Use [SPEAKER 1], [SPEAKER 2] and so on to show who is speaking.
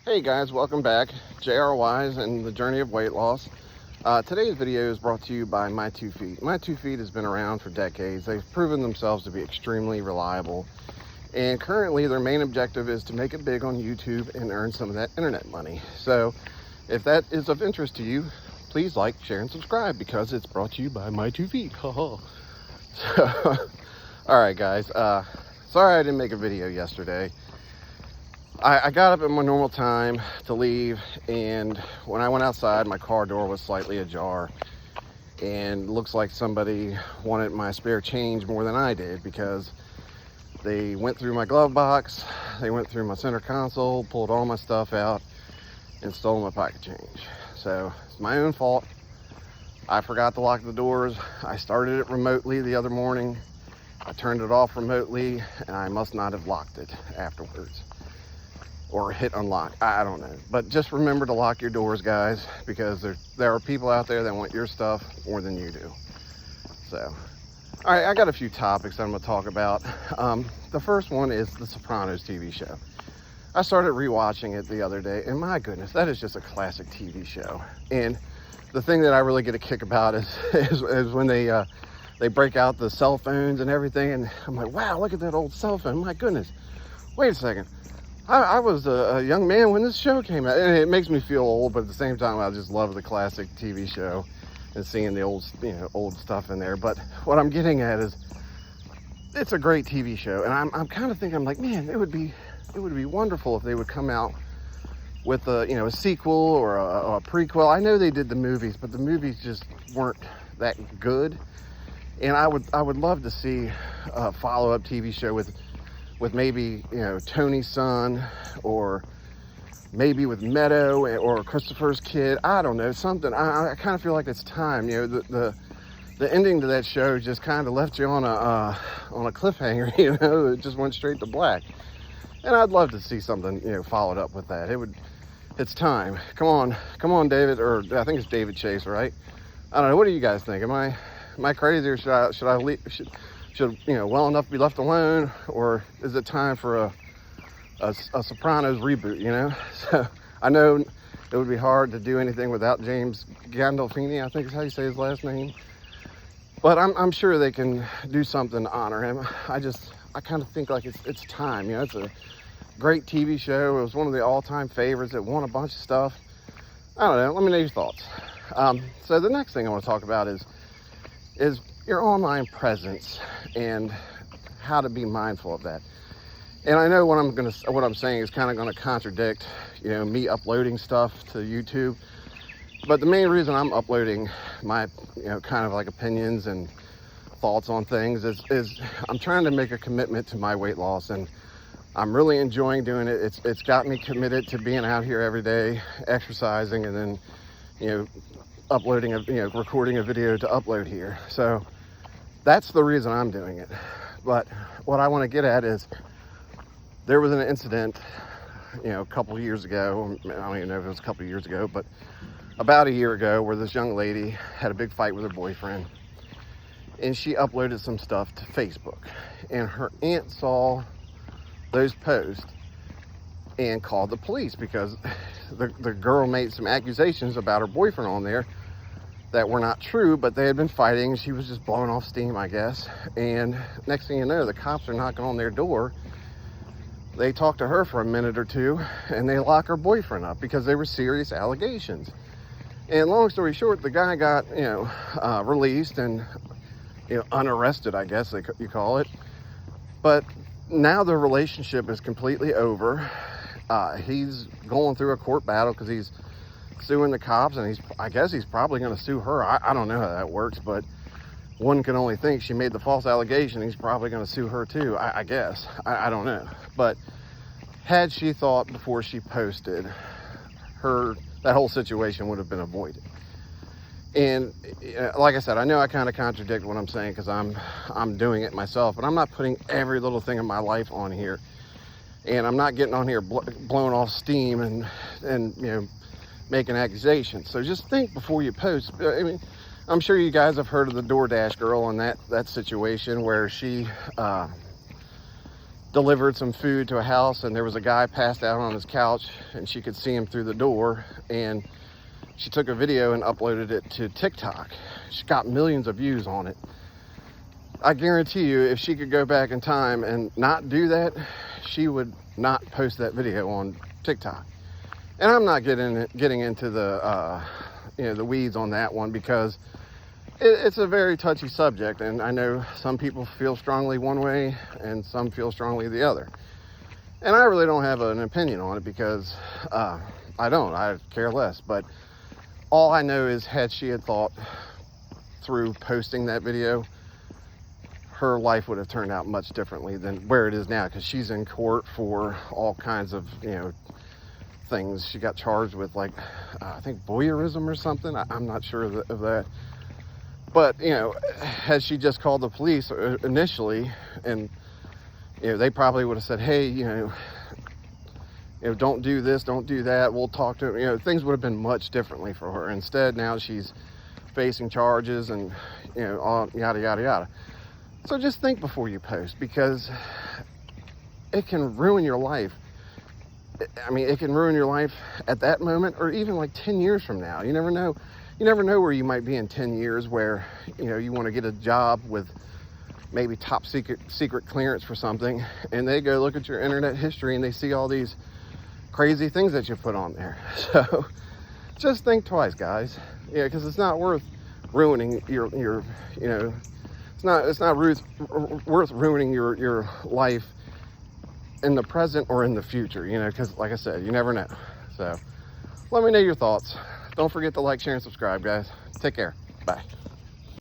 [SPEAKER 1] Hey guys, welcome back. JR Wise and the journey of weight loss. Today's video is brought to you by My 2 Feet. My 2 Feet has been around for decades. They've proven themselves to be extremely reliable. And currently their main objective is to make it big on YouTube and earn some of that internet money. So if that is of interest to you, please like, share, and subscribe because it's brought to you by My 2 Feet. So, all right guys, sorry I didn't make a video yesterday. I got up at my normal time to leave, and when I went outside, my car door was slightly ajar, and looks like somebody wanted my spare change more than I did because they went through my glove box, they went through my center console, pulled all my stuff out, and stole my pocket change. So it's my own fault. I forgot to lock the doors. I started it remotely the other morning. I turned it off remotely, and I must not have locked it afterwards. Or hit unlock, I don't know. But just remember to lock your doors, guys, because there are people out there that want your stuff more than you do. So, all right, I got a few topics I'm gonna talk about. The first one is the Sopranos TV show. I started rewatching it the other day, and my goodness, that is just a classic TV show. And the thing that I really get a kick about is when they break out the cell phones and everything, and I'm like, wow, look at that old cell phone, my goodness. Wait a second. I was a young man when this show came out, and it makes me feel old, but at the same time, I just love the classic TV show and seeing the old stuff in there. But what I'm getting at is, it's a great TV show, and I'm kind of thinking, I'm like, man, it would be wonderful if they would come out with a sequel or a prequel. I know they did the movies, but the movies just weren't that good, and I would love to see a follow-up TV show with maybe, Tony's son, or maybe with Meadow or Christopher's kid. I don't know, something. I kind of feel like it's time. The ending to that show just kind of left you on a cliffhanger. It just went straight to black. And I'd love to see something, followed up with that. It's time. Come on, David, or I think it's David Chase, right? I don't know. What do you guys think? Am I crazy, or should I leave? Should well enough be left alone, or is it time for a Sopranos reboot? So I know it would be hard to do anything without James Gandolfini, I think is how you say his last name, but I'm sure they can do something to honor him. I kind of think like it's time. It's a great TV show. It was one of the all-time favorites. It won a bunch of stuff. I don't know, let me know your thoughts. So the next thing I want to talk about is your online presence and how to be mindful of that. And I know what I'm saying is kind of going to contradict, me uploading stuff to YouTube. But the main reason I'm uploading my, kind of like opinions and thoughts on things is I'm trying to make a commitment to my weight loss, and I'm really enjoying doing it. It's got me committed to being out here every day, exercising, and then, uploading recording a video to upload here. So that's the reason I'm doing it. But what I want to get at is, there was an incident, a couple of years ago. I don't even know if it was a couple of years ago, but about a year ago, where this young lady had a big fight with her boyfriend, and she uploaded some stuff to Facebook, and her aunt saw those posts and called the police because the girl made some accusations about her boyfriend on there that were not true, but they had been fighting. She was just blowing off steam, I guess. And next thing you know, the cops are knocking on their door. They talk to her for a minute or two, and they lock her boyfriend up because they were serious allegations. And long story short, the guy got, released and, unarrested, I guess you call it. But now the relationship is completely over. He's going through a court battle because he's suing the cops, and I guess he's probably going to sue her. I don't know how that works, but one can only think she made the false allegation. He's probably going to sue her too, I guess. I don't know. But had she thought before she posted, that whole situation would have been avoided. And like I said, I know I kind of contradict what I'm saying because I'm doing it myself, but I'm not putting every little thing in my life on here, and I'm not getting on here blowing off steam and making accusations. So just think before you post. I mean, I'm sure you guys have heard of the DoorDash girl in that situation where she delivered some food to a house, and there was a guy passed out on his couch, and she could see him through the door, and she took a video and uploaded it to TikTok. She got millions of views on it. I guarantee you, if she could go back in time and not do that, she would not post that video on TikTok. And I'm not getting into the the weeds on that one, because it's a very touchy subject, and I know some people feel strongly one way and some feel strongly the other. And I really don't have an opinion on it, because I care less. But all I know is, had she had thought through posting that video, her life would have turned out much differently than where it is now, because she's in court for all kinds of, things. She got charged with, like, I think voyeurism or something. I'm not sure of that. But, had she just called the police initially, and, they probably would have said, hey, don't do this, don't do that, we'll talk to her. Things would have been much differently for her. Instead, now she's facing charges and, all yada, yada, yada. So just think before you post, because it can ruin your life. I mean, it can ruin your life at that moment, or even like 10 years from now. You never know. You never know where you might be in 10 years, where, you want to get a job with maybe top secret clearance for something, and they go look at your internet history and they see all these crazy things that you put on there. So just think twice, guys. Because it's not worth ruining your it's not worth ruining your life in the present or in the future, because like I said, you never know. So let me know your thoughts. Don't forget to like, share, and subscribe, guys. Take care. Bye.